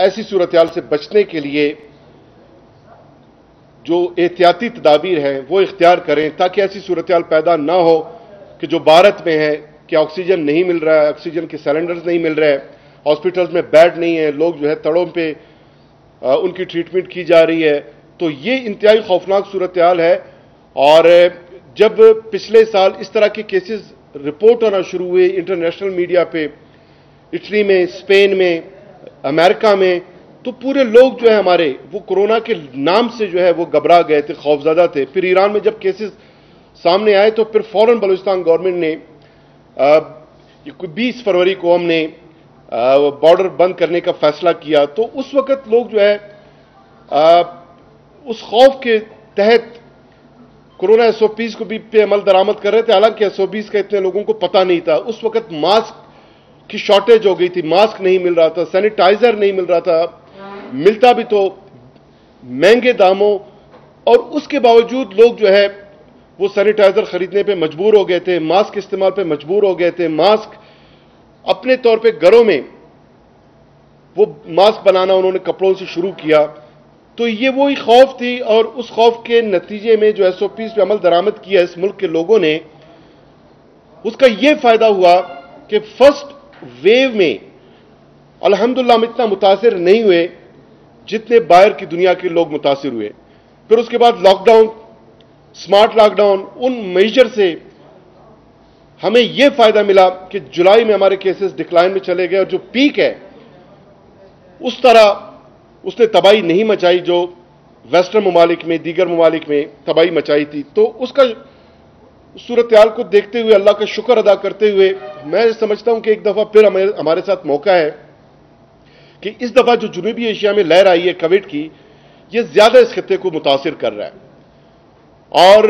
ایسی صورتحال سے بچنے کے لیے جو احتیاطی تدابیر ہیں وہ اختیار کریں تاکہ ایسی صورتحال پیدا نہ ہو کہ جو بھارت میں ہے کہ آکسیجن نہیں مل رہا ہے، آکسیجن کے سلنڈرز نہیں مل رہے، ہاسپٹلز میں بیڈ نہیں ہے، لوگ جو ہے تڑوں پہ ان کی ٹریٹمنٹ کی جا رہی ہے. تو یہ انتہائی خوفناک صورتحال ہے. اور جب پچھلے سال اس طرح کے کیسز رپورٹ ہونا شروع ہوئے انٹرنیشنل میڈیا پہ، اٹلی میں، اسپین میں، امریکہ میں، تو پورے لوگ جو ہے ہمارے وہ کورونا کے نام سے جو ہے وہ گھبرا گئے تھے، خوفزدہ تھے. پھر ایران میں جب کیسز سامنے آئے تو پھر فوراً بلوچستان گورنمنٹ نے 20 فروری کو ہم نے بارڈر بند کرنے کا فیصلہ کیا. تو اس وقت لوگ جو ہے اس خوف کے تحت کورونا SOPs کو بھی پہ عمل درآمد کر رہے تھے، حالانکہ SOPs کا اتنے لوگوں کو پتہ نہیں تھا. اس وقت ماسک کی شارٹیج ہو گئی تھی، ماسک نہیں مل رہا تھا، سینیٹائزر نہیں مل رہا تھا، ملتا بھی تو مہنگے داموں. اور اس کے باوجود لوگ جو ہے وہ سینیٹائزر خریدنے پہ مجبور ہو گئے تھے، ماسک استعمال پہ مجبور ہو گئے تھے. ماسک اپنے طور پہ گھروں میں وہ ماسک بنانا انہوں نے کپڑوں سے شروع کیا. تو یہ وہی خوف تھی، اور اس خوف کے نتیجے میں جو SOPs پہ عمل درآمد کیا اس ملک کے لوگوں نے، اس کا یہ فائدہ ہوا کہ فرسٹ ویو میں الحمدللہ ہم اتنا متاثر نہیں ہوئے جتنے باہر کی دنیا کے لوگ متاثر ہوئے. پھر اس کے بعد lockdown, smart lockdown, ان میجر سے ہمیں یہ فائدہ ملا کہ جولائی میں ہمارے کیسز ڈکلائن میں چلے گئے، اور جو پیک ہے اس طرح اس نے تباہی نہیں مچائی جو ویسٹرن ممالک میں، دیگر ممالک میں تباہی مچائی تھی. تو اس کا صورتحال کو دیکھتے ہوئے، اللہ کا شکر ادا کرتے ہوئے، میں سمجھتا ہوں کہ ایک دفعہ پھر ہمارے ساتھ موقع ہے کہ اس دفعہ جو جنوبی ایشیا میں لہر آئی ہے کووڈ کی، یہ زیادہ اس خطے کو متاثر کر رہا ہے. اور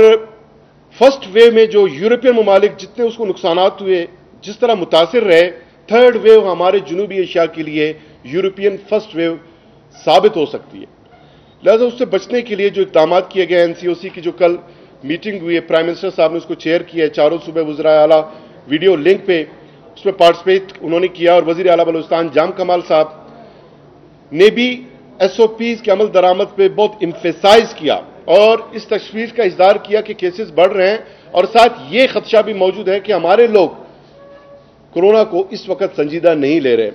فرسٹ ویو میں جو یورپین ممالک جتنے اس کو نقصانات ہوئے، جس طرح متاثر رہے، تھرڈ ویو ہمارے جنوبی ایشیا کے لیے یورپین فرسٹ ویو ثابت ہو سکتی ہے. لہذا اس سے بچنے کے لیے جو اقدامات کیے گئے NCOC کی جو کل میٹنگ ہوئی ہے، پرائم منسٹر صاحب نے اس کو چیئر کیا ہے، چاروں صوبے وزرائے اعلیٰ ویڈیو لنک پہ اس میں پارٹیسپیٹ انہوں نے کیا، اور وزیر اعلیٰ بلوچستان جام کمال صاحب نے بھی SOPs کے عمل درآمد پہ بہت ایمفیسائز کیا اور اس تشویش کا اظہار کیا کہ کیسز بڑھ رہے ہیں، اور ساتھ یہ خدشہ بھی موجود ہے کہ ہمارے لوگ کورونا کو اس وقت سنجیدہ نہیں لے رہے.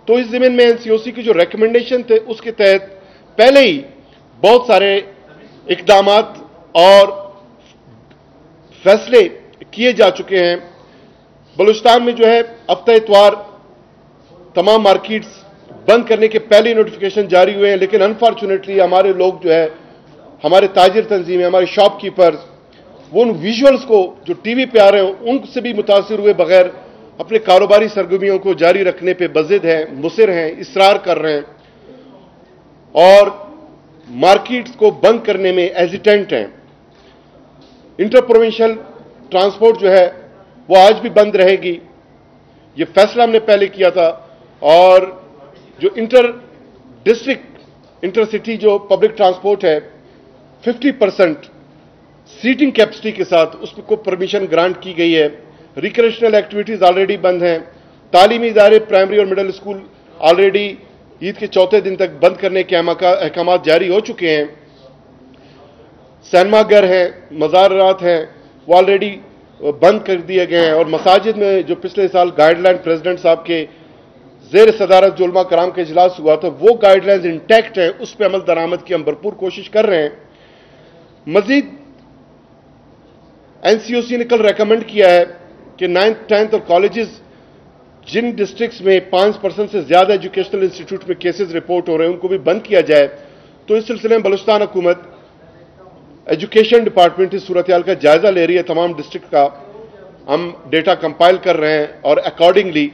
تو اس ضمن میں NCOC کی جو ریکمنڈیشن تھے اس کے تحت پہلے ہی بہت سارے اقدامات اور فیصلے کیے جا چکے ہیں. بلوچستان میں جو ہے ہفتہ اتوار تمام مارکیٹس بند کرنے کے پہلے نوٹیفیکیشن جاری ہوئے ہیں، لیکن انفارچونیٹلی ہمارے لوگ جو ہے، ہمارے تاجر تنظیمیں، ہمارے شاپ کیپرز، وہ ان ویژولز کو جو ٹی وی پہ آ رہے ہیں ان سے بھی متاثر ہوئے بغیر اپنے کاروباری سرگرمیوں کو جاری رکھنے پہ بضد ہیں، مصر ہیں، اصرار کر رہے ہیں، اور مارکیٹس کو بند کرنے میں ایزیٹنٹ ہیں. انٹر پروونشل ٹرانسپورٹ جو ہے وہ آج بھی بند رہے گی، یہ فیصلہ ہم نے پہلے کیا تھا. اور جو انٹر ڈسٹرکٹ انٹر سٹی جو پبلک ٹرانسپورٹ ہے 50% سیٹنگ کیپسٹی کے ساتھ اس کو پرمیشن گرانٹ کی گئی ہے. ریکریشنل ایکٹیویٹیز آلریڈی بند ہیں. تعلیمی ادارے پرائمری اور مڈل اسکول آلریڈی عید کے چوتھے دن تک بند کرنے کے احکامات جاری ہو چکے ہیں. سینما گھر ہیں، مزارات ہیں، وہ آلریڈی بند کر دیے گئے ہیں. اور مساجد میں جو پچھلے سال گائیڈ لائن پریزیڈنٹ صاحب کے زیر صدارت جو علماء کرام کا اجلاس ہوا تھا، وہ گائیڈ لائنز انٹیکٹ ہیں، اس پہ عمل درآمد کی ہم بھرپور کوشش کر رہے ہیں. مزید NCOC نے کل ریکمنڈ کیا ہے کہ 9th 10th اور کالجز جن ڈسٹرکٹس میں 5% سے زیادہ ایجوکیشنل انسٹیٹیوٹ میں کیسز رپورٹ ہو رہے ہیں ان کو بھی بند کیا جائے. تو اس سلسلے میں بلوچستان حکومت ایجوکیشن ڈپارٹمنٹ اس صورتحال کا جائزہ لے رہی ہے. تمام ڈسٹرکٹ کا ہم ڈیٹا کمپائل کر رہے ہیں اور اکارڈنگلی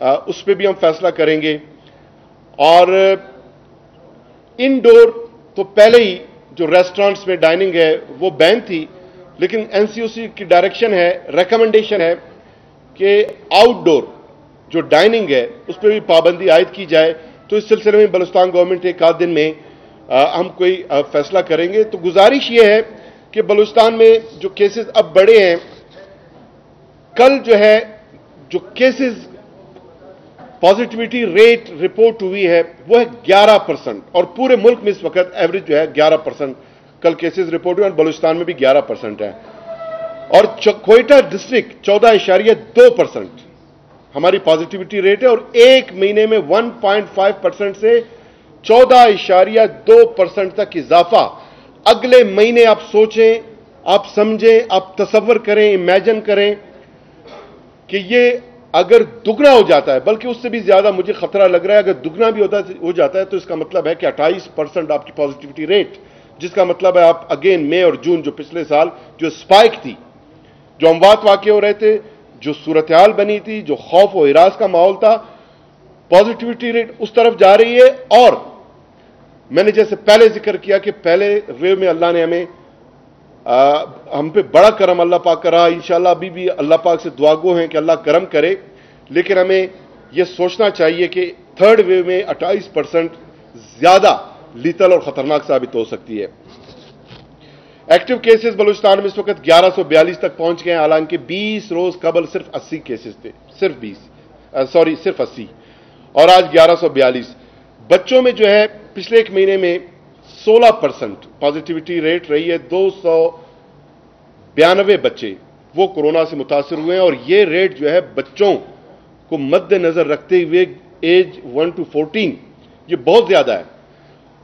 اس پہ بھی ہم فیصلہ کریں گے. اور انڈور تو پہلے ہی جو ریسٹورانٹس میں ڈائننگ ہے وہ بین تھی، لیکن NCOC کی ڈائریکشن ہے، ریکمنڈیشن ہے کہ آؤٹ ڈور جو ڈائننگ ہے اس پہ بھی پابندی عائد کی جائے. تو اس سلسلے میں بلوچستان گورنمنٹ ایک آدھ دن میں ہم کوئی فیصلہ کریں گے. تو گزارش یہ ہے کہ بلوچستان میں جو کیسز اب بڑے ہیں، کل جو ہے جو کیسز पॉजिटिविटी रेट रिपोर्ट हुई है वो है 11%, और पूरे मुल्क में इस वक्त एवरेज जो है 11%। कल केसेस रिपोर्ट हुए और बलूचिस्तान में भी 11% है, और क्वेटा डिस्ट्रिक्ट 14.2% हमारी पॉजिटिविटी रेट है, और एक महीने में 1.5% से 14.2% तक इजाफा। अगले महीने आप सोचें, आप समझें, आप तसव्वुर करें, इमेजिन करें कि ये अगर दुगना हो जाता है, बल्कि उससे भी ज्यादा मुझे खतरा लग रहा है, अगर दुगना भी हो जाता है तो इसका मतलब है कि 28% आपकी पॉजिटिविटी रेट, जिसका मतलब है आप अगेन मई और जून जो पिछले साल जो स्पाइक थी, जो अमवात वाक़े हो रहे थे, जो सूरत हाल बनी थी, जो खौफ और हिरास का माहौल था, पॉजिटिविटी रेट उस तरफ जा रही है। और मैंने जैसे पहले जिक्र किया कि पहले वेव में अल्लाह ने हमें हम पे बड़ा करम अल्लाह पाक करा, इंशाल्लाह अभी भी अल्लाह पाक से दुआगो हैं कि अल्लाह करम करे, लेकिन हमें यह सोचना चाहिए कि थर्ड वेव में 28% ज्यादा लीतल और खतरनाक साबित हो सकती है। एक्टिव केसेस बलूचिस्तान में इस वक्त 1142 तक पहुंच गए हैं, हालांकि 20 रोज कबल सिर्फ 80 केसेस थे, सिर्फ 80, और आज 1142। बच्चों में जो है पिछले एक महीने में 16% पॉजिटिविटी रेट रही है। 292 बच्चे वो कोरोना से मुतासर हुए हैं, और ये रेट जो है बच्चों को मद्देनजर रखते हुए एज 1 to 14 ये बहुत ज्यादा है।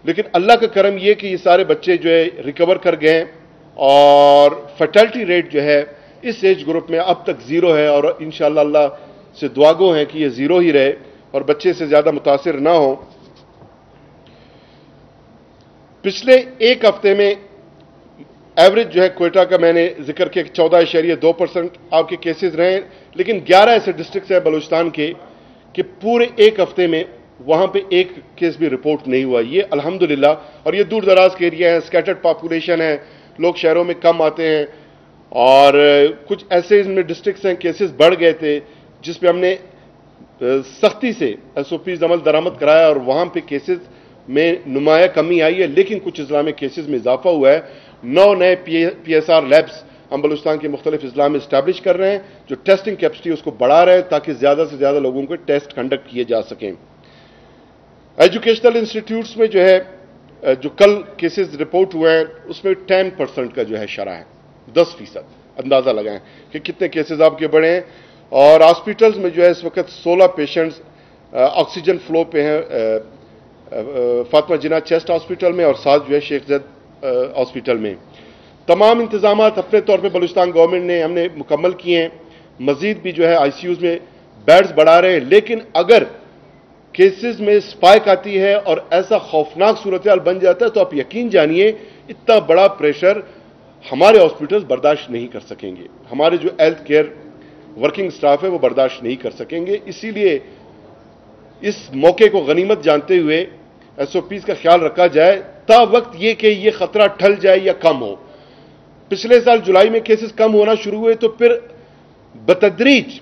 लेकिन अल्लाह का करम ये कि ये सारे बच्चे जो है रिकवर कर गए हैं, और फर्टिलिटी रेट जो है इस एज ग्रुप में अब तक 0 है, और इंशाअल्लाह अल्लाह से दुआगो है कि ये 0 ही रहे और बच्चे से ज्यादा मुतासिर ना हो। पिछले एक हफ्ते में एवरेज जो है क्वेटा का मैंने जिक्र किया 14.2% आपके केसेस रहे, लेकिन 11 ऐसे डिस्ट्रिक्ट हैं बलूचिस्तान के कि पूरे एक हफ्ते में वहां पे एक केस भी रिपोर्ट नहीं हुआ। ये अल्हम्दुलिल्लाह, और ये दूर दराज के एरिया है, स्कैटर्ड पॉपुलेशन है, लोग शहरों में कम आते हैं, और कुछ ऐसे इसमें डिस्ट्रिक्ट्स हैं केसेस बढ़ गए थे जिस पे हमने सख्ती से SOPs अमल दरामद कराया, और वहां पे केसेस में नुमाया कमी आई है, लेकिन कुछ इस्लाम में केसेस में इजाफा हुआ है। 9 नए PSR लैब्स हम बलूचिस्तान के मुख्तलिफ इस्लाम में इस्टेब्लिश कर रहे हैं, जो टेस्टिंग कैपेसिटी उसको बढ़ा रहे हैं ताकि ज्यादा से ज्यादा लोगों के टेस्ट कंडक्ट किए जा सकें। एजुकेशनल इंस्टीट्यूट्स में जो है जो कल केसेस रिपोर्ट हुए हैं उसमें 10% का जो है शरह है, 10%। अंदाजा लगाएं कि कितने केसेस आपके बढ़े हैं। और हॉस्पिटल्स में जो है इस वक्त 16 पेशेंट्स ऑक्सीजन फ्लो पे हैं, फातिमा जिन्ना चेस्ट हॉस्पिटल में, और 7 जो है शेख ज़ैद हॉस्पिटल में। तमाम इंतजाम अपने तौर पे बलूचिस्तान गवर्नमेंट ने हमने मुकम्मल किए हैं। मजीद भी जो है ICUs में बेड्स बढ़ा रहे हैं, लेकिन अगर केसेस में स्पाइक आती है और ऐसा खौफनाक सूरत हाल बन जाता है तो आप यकीन जानिए इतना बड़ा प्रेशर हमारे हॉस्पिटल्स बर्दाश्त नहीं कर सकेंगे, हमारे जो हेल्थ केयर वर्किंग स्टाफ है वो बर्दाश्त नहीं कर सकेंगे। इसीलिए इस मौके को गनीमत जानते हुए SOPs का ख्याल रखा जाए ता वक्त ये कि ये खतरा टल जाए या कम हो। पिछले साल जुलाई में केसेस कम होना शुरू हुए तो फिर बतदरीज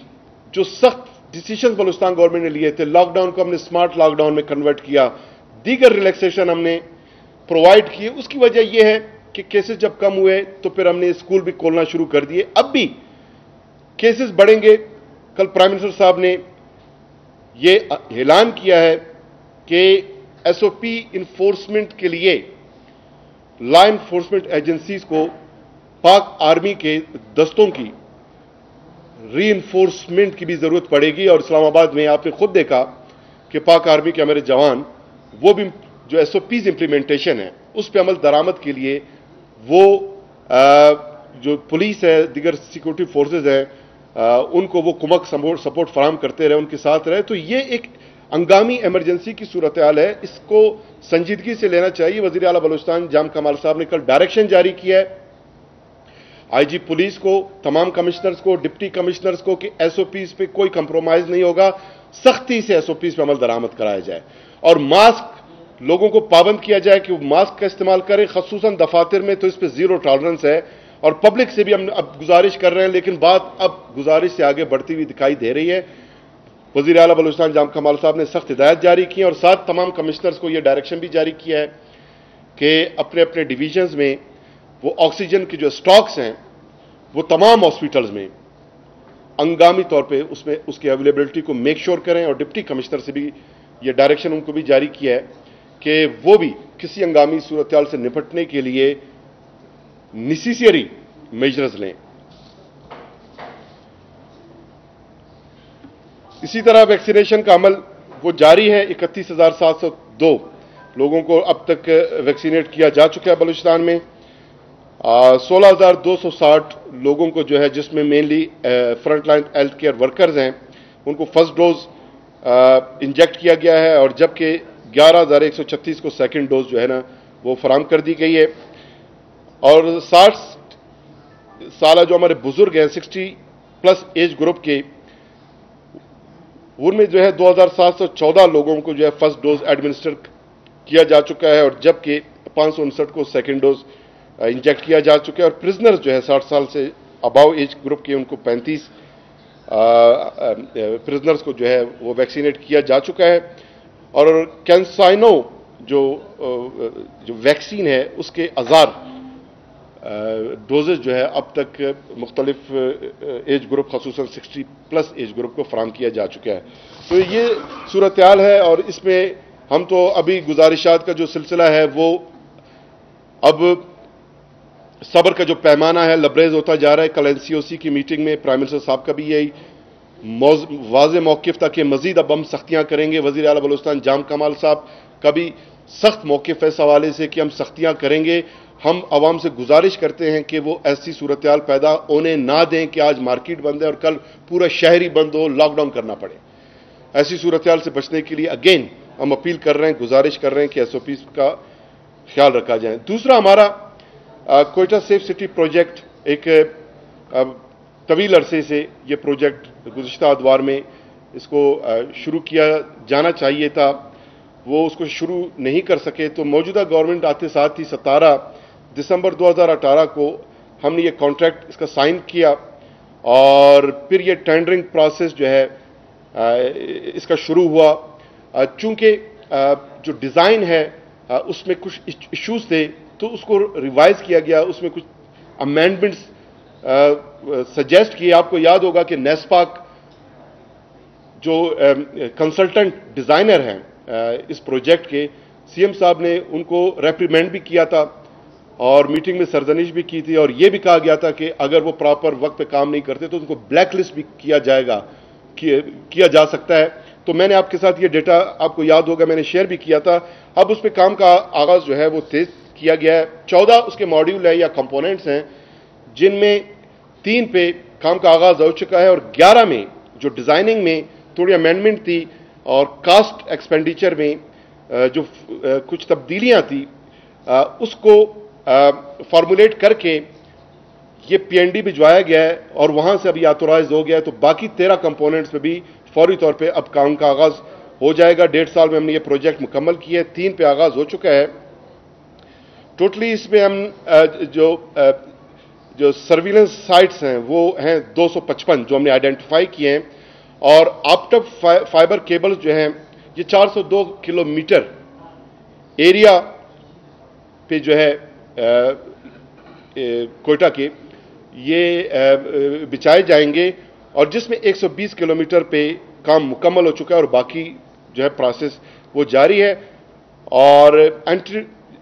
जो सख्त डिसीजन बलूचिस्तान गवर्नमेंट ने लिए थे, लॉकडाउन को हमने स्मार्ट लॉकडाउन में कन्वर्ट किया, दीगर रिलैक्सेशन हमने प्रोवाइड किए, उसकी वजह यह है कि केसेस जब कम हुए तो फिर हमने स्कूल भी खोलना शुरू कर दिए। अब भी केसेस बढ़ेंगे। कल प्राइम मिनिस्टर साहब ने यह ऐलान किया है कि SOP इन्फोर्समेंट के लिए लॉ इन्फोर्समेंट एजेंसीज को पाक आर्मी के दस्तों की री इन्फोर्समेंट की भी जरूरत पड़ेगी। और इस्लामाबाद में आपने खुद देखा कि पाक आर्मी के हमारे जवान वो भी जो SOPs इंप्लीमेंटेशन है उस पर अमल दरामद के लिए वो जो पुलिस है, दिगर सिक्योरिटी फोर्सेज है, उनको वो कुमक सपोर्ट फराहम करते रहे, उनके साथ रहे। तो ये एक हंगामी इमरजेंसी की सूरत हाल है, इसको संजीदगी से लेना चाहिए। वजीर आला बलूचिस्तान जाम कमाल साहब ने कल डायरेक्शन जारी किया है IG पुलिस को, तमाम कमिश्नर्स को, डिप्टी कमिश्नर्स को कि SOPs पे कोई कंप्रोमाइज नहीं होगा, सख्ती से SOPs पे अमल दरामद कराया जाए और मास्क लोगों को पाबंद किया जाए कि वो मास्क का इस्तेमाल करें, खसूसन दफातर में तो इस पर 0 टॉलरेंस है। और पब्लिक से भी हम अब गुजारिश कर रहे हैं, लेकिन बात अब गुजारिश से आगे बढ़ती हुई दिखाई दे रही है। वज़ीर आला बलूचिस्तान जाम कमाल साहब ने सख्त हिदायत जारी की और साथ तमाम कमिश्नर्स को यह डायरेक्शन भी जारी किया है कि अपने अपने डिवीजन्स में वो ऑक्सीजन के जो स्टॉक्स हैं वो तमाम हॉस्पिटल्स में हंगामी तौर पे उसमें उसकी अवेलेबिलिटी को मेक श्योर करें, और डिप्टी कमिश्नर से भी ये डायरेक्शन उनको भी जारी किया है कि वो भी किसी हंगामी सूरत से निपटने के लिए नेसेसरी मेजर्स लें। इसी तरह वैक्सीनेशन का अमल वो जारी है। 31,702 लोगों को अब तक वैक्सीनेट किया जा चुका है बलूचिस्तान में। 16,260 लोगों को जो है, जिसमें mainly front line health care workers हैं, उनको फर्स्ट डोज इंजेक्ट किया गया है, और जबकि 11,136 को सेकंड डोज जो है ना वो फराम कर दी गई है। और 60 साल जो हमारे बुजुर्ग हैं 60 प्लस एज ग्रुप के, उनमें जो है 2,714 लोगों को जो है फर्स्ट डोज एडमिनिस्टर किया जा चुका है, और जबकि 559 को सेकंड डोज इंजेक्ट किया जा चुका है। और प्रिजनर्स जो है 60 साल से अबाव एज ग्रुप के, उनको 35 प्रिजनर्स को जो है वो वैक्सीनेट किया जा चुका है। और कैंसाइनो जो वैक्सीन है उसके 1000 डोजेज जो है अब तक मुख्तलिफ एज ग्रुप खसूसन 60 प्लस एज ग्रुप को फराम किया जा चुका है। तो ये सूरत हाल है, और इसमें हम तो अभी गुजारिशात का जो सिलसिला है वो अब सब्र का जो पैमाना है लबरेज होता जा रहा है। कल NCOC की मीटिंग में प्राइम मिनिस्टर साहब का भी यही वाज़े मौक़िफ़ था कि मजीद अब हम सख्तियां करेंगे। वज़ीर आला बलूचिस्तान जाम कमाल साहब का भी सख्त मौक़िफ़ है इस हवाले से कि हम सख्तियां करेंगे। हम आवाम से गुजारिश करते हैं कि वो ऐसी सूरत हाल पैदा होने ना दें कि आज मार्केट बंद है और कल पूरा शहर ही बंद हो, लॉकडाउन करना पड़े। ऐसी सूरत हाल से बचने के लिए अगेन हम अपील कर रहे हैं, गुजारिश कर रहे हैं कि SOPs का ख्याल रखा जाए। दूसरा, हमारा कोयटा सेफ सिटी प्रोजेक्ट, एक तवील अरसे से ये प्रोजेक्ट गुज़िश्ता अदवार में इसको शुरू किया जाना चाहिए था, वो उसको शुरू नहीं कर सके। तो मौजूदा गवर्नमेंट आते साथ ही 17 दिसंबर 2018 को हमने ये कॉन्ट्रैक्ट इसका साइन किया, और फिर ये टेंडरिंग प्रोसेस जो है इसका शुरू हुआ। चूंकि जो डिज़ाइन है उसमें कुछ इश्यूज थे, तो उसको रिवाइज किया गया, उसमें कुछ अमेंडमेंट्स सजेस्ट किए। आपको याद होगा कि नेस्पाक जो कंसल्टेंट डिज़ाइनर हैं इस प्रोजेक्ट के, CM साहब ने उनको रेप्रीमेंड भी किया था और मीटिंग में सरजनिश भी की थी, और यह भी कहा गया था कि अगर वो प्रॉपर वक्त पे काम नहीं करते तो उनको ब्लैक लिस्ट भी किया जाएगा, किया जा सकता है। तो मैंने आपके साथ ये डेटा, आपको याद होगा, मैंने शेयर भी किया था। अब उस पर काम का आगाज जो है वो तेज किया गया है। 14 उसके मॉड्यूल है या कंपोनेंट्स हैं, जिनमें 3 पे काम का आगाज हो चुका है, और 11 में जो डिजाइनिंग में थोड़ी अमेंडमेंट थी और कास्ट एक्सपेंडिचर में जो कुछ तब्दीलियां थी उसको फॉर्मुलेट करके ये PND भिजवाया गया है, और वहां से अभी ऑथोराइज हो गया है। तो बाकी 13 कंपोनेंट्स में भी फौरी तौर पे अब काम का आगाज हो जाएगा। 1.5 साल में हमने ये प्रोजेक्ट मुकम्मल किया है, 3 पे आगाज हो चुका है। टोटली इसमें हम जो सर्विलेंस साइट्स हैं वो हैं 255 जो हमने आइडेंटिफाई किए हैं, और ऑप्टिक फाइबर केबल्स जो हैं ये 402 किलोमीटर एरिया पे जो है कोयटा के ये बिछाए जाएंगे, और जिसमें 120 किलोमीटर पे काम मुकम्मल हो चुका है, और बाकी जो है प्रोसेस वो जारी है। और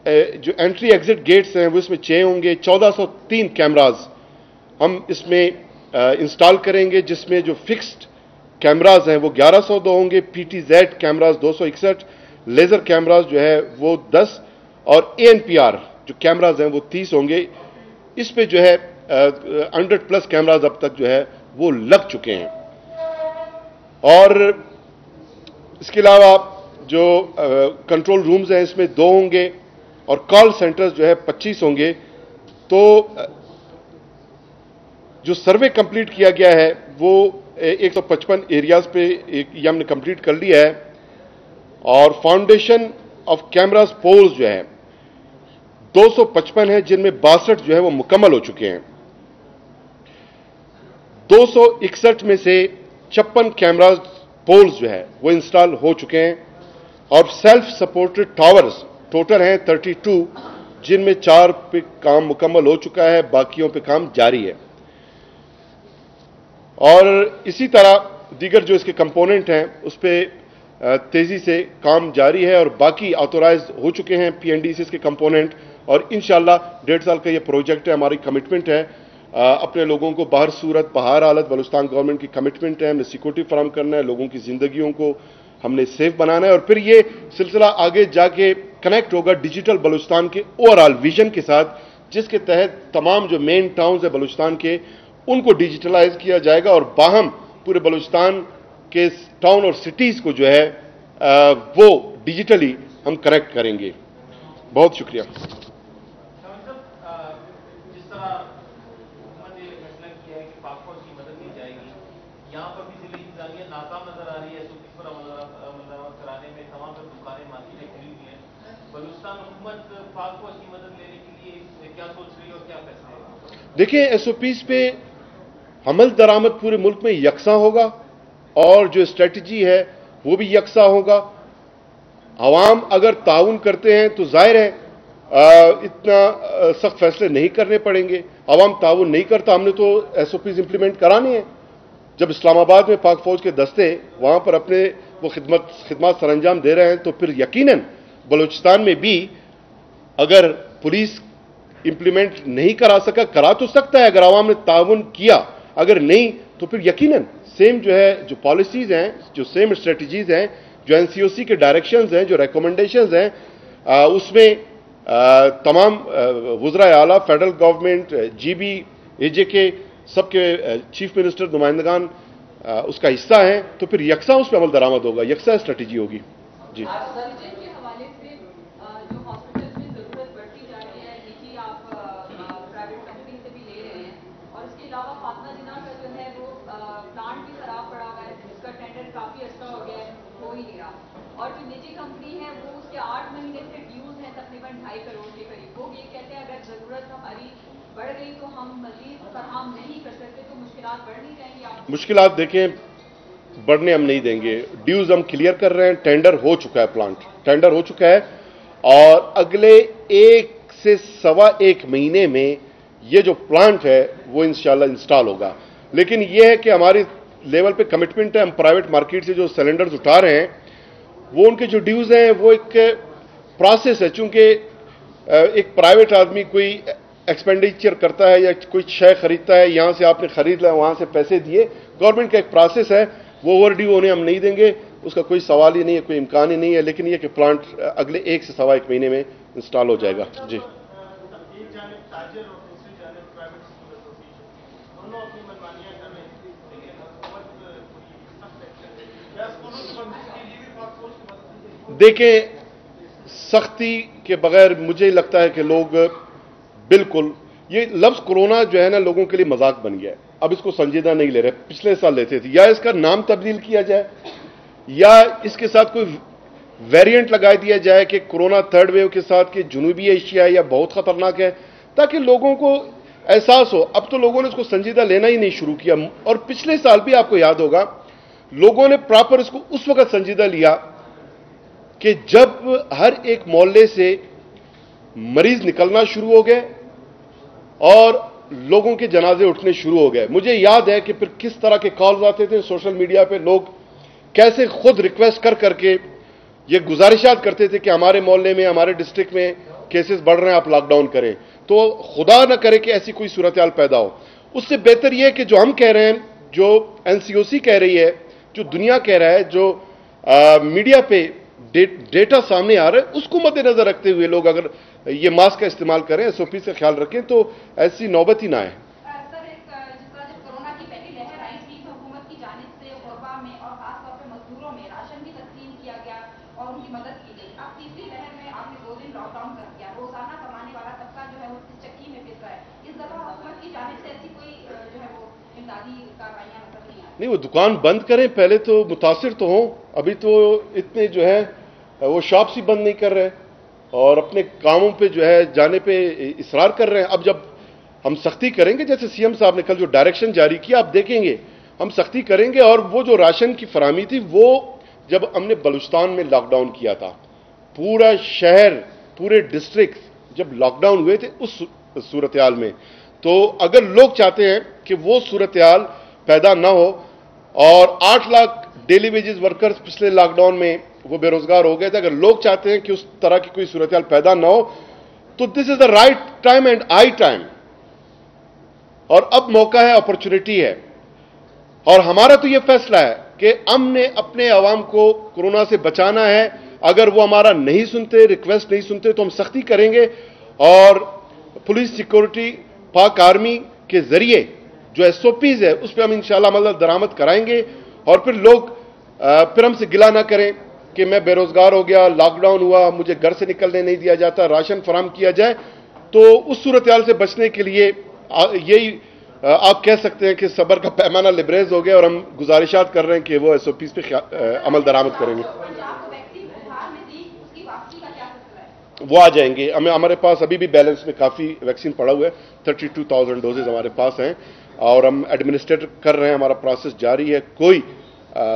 जो एंट्री एग्जिट गेट्स हैं वो इसमें 6 होंगे। 1403 कैमराज हम इसमें इंस्टॉल करेंगे, जिसमें जो फिक्स्ड कैमराज हैं वो 1102 होंगे, PTZ कैमराज 261, लेजर कैमराज जो है वो 10, और ANPR जो कैमराज हैं वो 30 होंगे। इस पे जो है 100+ कैमराज अब तक जो है वो लग चुके हैं। और इसके अलावा जो कंट्रोल रूम्स हैं इसमें 2 होंगे, और कॉल सेंटर्स जो है 25 होंगे। तो जो सर्वे कंप्लीट किया गया है वो 155 एरियाज पे ये हमने कंप्लीट कर लिया है, और फाउंडेशन ऑफ कैमरास पोल्स जो है 255 है, जिनमें 62 जो है वो मुकम्मल हो चुके हैं। 261 में से 56 कैमरास पोल्स जो है वो इंस्टॉल हो चुके हैं, और सेल्फ सपोर्टेड टावर्स टोटल हैं 32, जिनमें 4 पे काम मुकम्मल हो चुका है, बाकियों पे काम जारी है। اور اسی طرح دیگر جو اس کے کمپوننٹ ہیں اس پہ تیزی سے کام جاری ہے اور باقی آتورائز ہو چکے ہیں پی این ڈی سی کے کمپوننٹ، اور انشاءاللہ 1.5 سال کا یہ پروجیکٹ ہے، ہماری کمٹمنٹ ہے اپنے لوگوں کو بہر صورت بہر حالت، بلوچستان گورنمنٹ کی کمٹمنٹ ہے، ہم نے سیکورٹی فراہم کرنا ہے، لوگوں کی زندگیوں کو ہم نے سیف بنانا ہے، اور پھر یہ سلسلہ آگے جا کے کنیکٹ ہوگا ڈیجیٹل بلوچستان کے اوور آل ویژن کے ساتھ، جس کے تحت تمام جو مین ٹاؤنز ہیں بلوچستان کے ان کو ڈیجیٹلائز کیا جائے گا اور باہم پورے بلوچستان کے ٹاؤن اور سٹیز کو جو ہے وہ ڈیجیٹلی ہم کنیکٹ کریں گے۔ بہت شکریہ۔ جس طرح حکومت نے فیصلہ کیا ہے کہ پاک فوج کی مدد دی جائے گی، یہاں پر بھی ضلع انتظامیہ ناکام نظر آ رہی ہے SOPs پر عمل درآمد کرانے میں، تمام تر دکانیں مارکیٹیں کھلی ہوئی ہیں۔ بلوچستان حکومت پاک فوج کی مدد لینے کے لیے کیا سوچ رہی ہے اور کیا فیصلے ہے؟ دیکھیں SOPs پہ عمل درآمد پورے ملک میں یکساں ہوگا اور جو اسٹریٹجی ہے وہ بھی یکساں ہوگا۔ عوام اگر تعاون کرتے ہیں تو ظاہر ہے اتنا سخت فیصلے نہیں کرنے پڑیں گے۔ عوام تعاون نہیں کرتا، ہم نے تو SOPs امپلیمنٹ کرانے ہیں۔ جب اسلام آباد میں پاک فوج کے دستے وہاں پر اپنے وہ خدمات سر انجام دے رہے ہیں تو پھر یقیناً بلوچستان میں بھی اگر پولیس امپلیمنٹ نہیں کرا تو سکتا ہے اگر عوام نے تعاون کیا، اگر نہیں تو پھر یقیناً سیم جو ہے جو پالیسیز ہیں، جو سیم اسٹریٹجیز ہیں، جو NCOC کے ڈائریکشنز ہیں، جو ریکومنڈیشنز ہیں، اس میں تمام وزرائے اعلیٰ، فیڈرل گورنمنٹ، GB، AJK سب کے چیف منسٹر نمائندگان اس کا حصہ ہیں، تو پھر یکساں اس پہ عمل درآمد ہوگا، یکساں اسٹریٹجی ہوگی۔ جی اور جو نجی کمپنی ہے وہ اس کے 8 مہینے سے ڈیوز ہیں تقریباً 2.5 کروڑ کے قریب۔ وہ یہ کہتے ہیں اگر ضرورت ہماری بڑھ گئی تو ہم مزید فراہم نہیں کر سکتے، تو مشکلات بڑھ نہیں جائیں گی؟ آپ مشکلات دیکھیں بڑھنے ہم نہیں دیں گے، ڈیوز ہم کلیئر کر رہے ہیں، ٹینڈر ہو چکا ہے، پلانٹ ٹینڈر ہو چکا ہے اور اگلے 1 سے 1.25 مہینے میں یہ جو پلانٹ ہے وہ انشاءاللہ انسٹال ہوگا۔ لیکن یہ ہے کہ ہماری لیول پہ کمٹمنٹ ہے، ہم پرائیویٹ مارکیٹ سے جو سلنڈرز اٹھا رہے ہیں وہ ان کے جو ڈیوز ہیں وہ ایک پروسیس ہے، چونکہ ایک پرائیویٹ آدمی کوئی ایکسپینڈیچر کرتا ہے یا کوئی شے خریدتا ہے، یہاں سے آپ نے خرید لیا، وہاں سے پیسے دیے، گورنمنٹ کا ایک پروسیس ہے، وہ اوور ڈیو ہونے ہم نہیں دیں گے، اس کا کوئی سوال ہی نہیں ہے، کوئی امکان ہی نہیں ہے، لیکن یہ کہ پلانٹ اگلے 1 سے 1.25 مہینے میں انسٹال ہو جائے گا۔ جی دیکھیں سختی کے بغیر مجھے لگتا ہے کہ لوگ بالکل یہ لفظ کرونا جو ہے نا لوگوں کے لیے مذاق بن گیا ہے، اب اس کو سنجیدہ نہیں لے رہے، پچھلے سال لیتے تھے، یا اس کا نام تبدیل کیا جائے یا اس کے ساتھ کوئی ویریئنٹ لگا دیا جائے کہ کرونا 3rd ویو کے ساتھ کہ جنوبی ایشیا یا بہت خطرناک ہے، تاکہ لوگوں کو احساس ہو۔ اب تو لوگوں نے اس کو سنجیدہ لینا ہی نہیں شروع کیا، اور پچھلے سال بھی آپ کو یاد ہوگا لوگوں نے پراپر اس کو اس وقت سنجیدہ لیا کہ جب ہر ایک محلے سے مریض نکلنا شروع ہو گئے اور لوگوں کے جنازے اٹھنے شروع ہو گئے۔ مجھے یاد ہے کہ پھر کس طرح کے کالز آتے تھے سوشل میڈیا پہ، لوگ کیسے خود ریکویسٹ کر کے یہ گزارشات کرتے تھے کہ ہمارے محلے میں، ہمارے ڈسٹرکٹ میں کیسز بڑھ رہے ہیں، آپ لاک ڈاؤن کریں۔ تو خدا نہ کرے کہ ایسی کوئی صورتحال پیدا ہو۔ اس سے بہتر یہ ہے کہ جو ہم کہہ رہے ہیں، جو NCOC کہہ رہی ہے، جو دنیا کہہ رہا ہے، جو میڈیا پہ ڈیٹا سامنے آ رہا ہے، اس کو مد نظر رکھتے ہوئے لوگ اگر یہ ماسک کا استعمال کریں، SOPs کا خیال رکھیں تو ایسی نوبت ہی نہ آئے۔ سر جس طرح جب کورونا کی پہلی لہر آئی تھی تو حکومت کی جانب سے غربا میں اور خاص طور پہ مزدوروں میں راشن بھی تقسیم کیا گیا اور ان کی مدد کی گئی۔ اب تیسری لہر میں آپ نے 2 دن لاک ڈاؤن کر دیا، روزانہ کمانے والا طبقہ جو ہے وہ اس چکی میں پھنس رہا ہے۔ اس دفعہ حکومت کی جانب سے ایسی کوئی جو ہے وہ امدادی کارروائیاں نظر نہیں آ رہی؟ نہیں، وہ دکان بند کریں پہلے تو متاثر تو ہوں، ابھی تو اتنے جو ہے وہ شاپس ہی بند نہیں کر رہے اور اپنے کاموں پہ جو ہے جانے پہ اصرار کر رہے ہیں۔ اب جب ہم سختی کریں گے، جیسے CM صاحب نے کل جو ڈائریکشن جاری کیا آپ دیکھیں گے، ہم سختی کریں گے، اور وہ جو راشن کی فراہمی تھی وہ جب ہم نے بلوچستان میں لاک ڈاؤن کیا تھا، پورا شہر، پورے ڈسٹرکٹ جب لاک ڈاؤن ہوئے تھے اس صورتحال میں، تو اگر لوگ چاہتے ہیں کہ وہ صورتحال पैदा ना हो। और 8 लाख डेली वेजेस वर्कर्स पिछले लॉकडाउन में वो बेरोजगार हो गए थे। अगर लोग चाहते हैं कि उस तरह की कोई सूरत हाल पैदा ना हो तो this is the right time and I time, और अब मौका है, अपॉर्चुनिटी है। और हमारा तो यह फैसला है कि हमने अपने अवाम को कोरोना से बचाना है। अगर वो हमारा नहीं सुनते, रिक्वेस्ट नहीं सुनते, तो हम सख्ती करेंगे और पुलिस, सिक्योरिटी, पाक आर्मी के जरिए जो एसओपीज है उस पर हम इंशाल्लाह अमल दरामद कराएंगे। और फिर लोग फिर हमसे गिला ना करें कि मैं बेरोजगार हो गया, लॉकडाउन हुआ, मुझे घर से निकलने नहीं दिया जाता, राशन फराम किया जाए। तो उस सूरत हाल से बचने के लिए यही आप कह सकते हैं कि सब्र का पैमाना लिबरेज हो गया और हम गुजारिशात कर रहे हैं कि वो एसओपीज पे अमल दरामद करेंगे। वो आ जाएंगे। हमारे पास अभी भी बैलेंस में काफी वैक्सीन पड़ा हुआ है, 32,000 डोजेज हमारे पास हैं और हम एडमिनिस्ट्रेट कर रहे हैं, हमारा प्रोसेस जारी है। कोई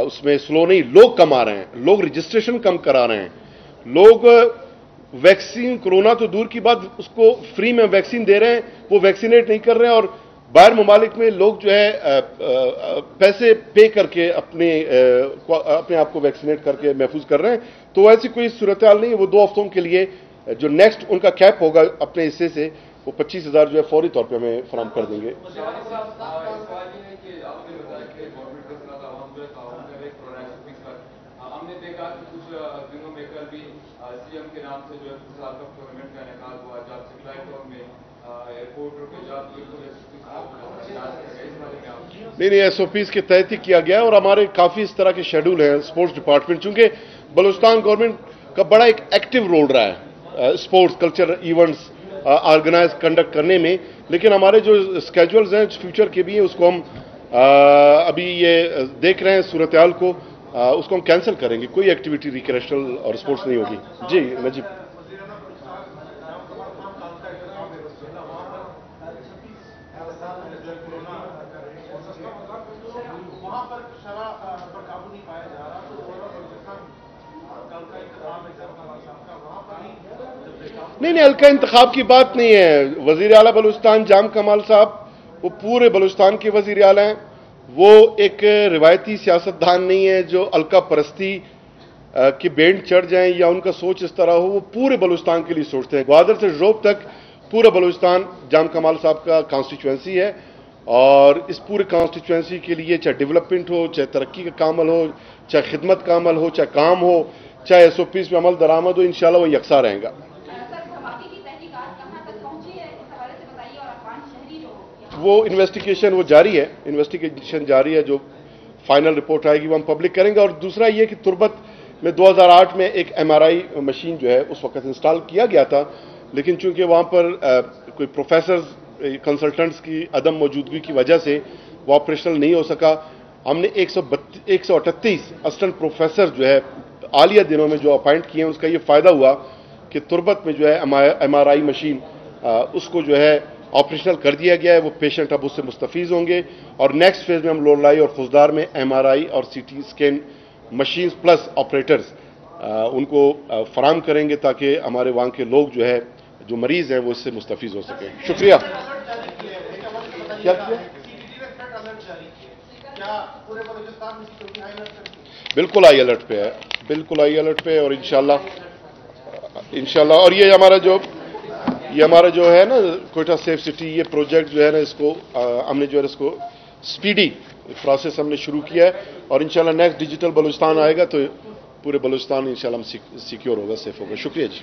उसमें स्लो नहीं, लोग कम आ रहे हैं, लोग रजिस्ट्रेशन कम करा रहे हैं, लोग वैक्सीन, कोरोना तो दूर की बात, उसको फ्री में वैक्सीन दे रहे हैं, वो वैक्सीनेट नहीं कर रहे हैं। और बाहर ममालिक में लोग जो है पैसे पे करके अपने आप को वैक्सीनेट करके महफूज कर रहे हैं। तो ऐसी कोई सूरत हाल नहीं है। वो 2 हफ्तों के लिए जो नेक्स्ट उनका कैप होगा अपने हिस्से से, वो 25,000 जो है फौरी तौर पे हमें फराम कर देंगे। हमने देखा कि कुछ दिनों में कल भी सीएम के नाम से जो है साल का टूर्नामेंट का इनेकाल हुआ, जब सेटेलाइट में एयरपोर्ट पे नहीं, एसओपीज के तहत ही किया गया। और हमारे काफी इस तरह के शेड्यूल हैं स्पोर्ट्स डिपार्टमेंट, चूंकि बलूचिस्तान गवर्नमेंट का बड़ा एक एक्टिव रोल रहा है sports culture events organise conduct करने में। लेकिन हमारे जो स्केड्यूल्स हैं फ्यूचर के भी हैं, उसको हम अभी ये देख रहे हैं सूरत हाल को, उसको हम कैंसिल करेंगे। कोई एक्टिविटी रिक्रिएशनल और स्पोर्ट्स नहीं होगी। जी नजीब, नहीं, हल्का इंतखाब की बात नहीं है। वजीर आला बलूचिस्तान जाम कमाल साहब वो पूरे बलूचिस्तान के वजीर आला हैं। वो एक रिवायती सियासतदान नहीं है जो अलका परस्ती की बैंड चढ़ जाएं या उनका सोच इस तरह हो। वो पूरे बलूचिस्तान के लिए सोचते हैं। ग्वादर से जोब तक पूरा बलूचिस्तान जाम कमाल साहब का कॉन्स्टिट्यूएंसी है और इस पूरे कॉन्स्टिट्यूएंसी के लिए चाहे डेवलपमेंट हो, चाहे तरक्की का कामल हो, चाहे खिदमत का अमल हो, चाहे काम हो, चाहे एसओपीज में अमल दरामद हो, इंशाल्लाह वो यकसा रहेगा। वो इन्वेस्टिगेशन वो जारी है, इन्वेस्टिगेशन जारी है। जो फाइनल रिपोर्ट आएगी वो हम पब्लिक करेंगे। और दूसरा ये कि तुर्बत में 2008 में एक एमआरआई मशीन जो है उस वक्त इंस्टॉल किया गया था, लेकिन चूंकि वहां पर कोई प्रोफेसर्स, कंसल्टेंट्स की अदम मौजूदगी की वजह से वो ऑपरेशनल नहीं हो सका। हमने 138 असिस्टेंट प्रोफेसर जो है हालिया दिनों में जो अपॉइंट किए हैं, उसका ये फायदा हुआ कि तुर्बत में जो है एमआरआई मशीन उसको जो है ऑपरेशनल कर दिया गया है। वो पेशेंट अब उससे मुस्तफीज होंगे और नेक्स्ट फेज में हम लोरलाई और खुजदार में एमआरआई और CT scan machines plus operators उनको फराम करेंगे ताकि हमारे वहां के लोग जो है, जो मरीज हैं, वो इससे मुस्तफीज हो सके। शुक्रिया। क्या किया? बिल्कुल हाई अलर्ट पे है, बिल्कुल हाई अलर्ट पे। और इंशाल्लाह और ये हमारा जो है ना कोयटा सेफ सिटी, ये प्रोजेक्ट जो है ना, इसको हमने जो है इसको स्पीडी प्रोसेस हमने शुरू किया है और इंशाल्लाह नेक्स्ट डिजिटल बलूचिस्तान आएगा तो पूरे बलूचिस्तान इंशाल्लाह सिक्योर होगा, सेफ होगा। शुक्रिया जी।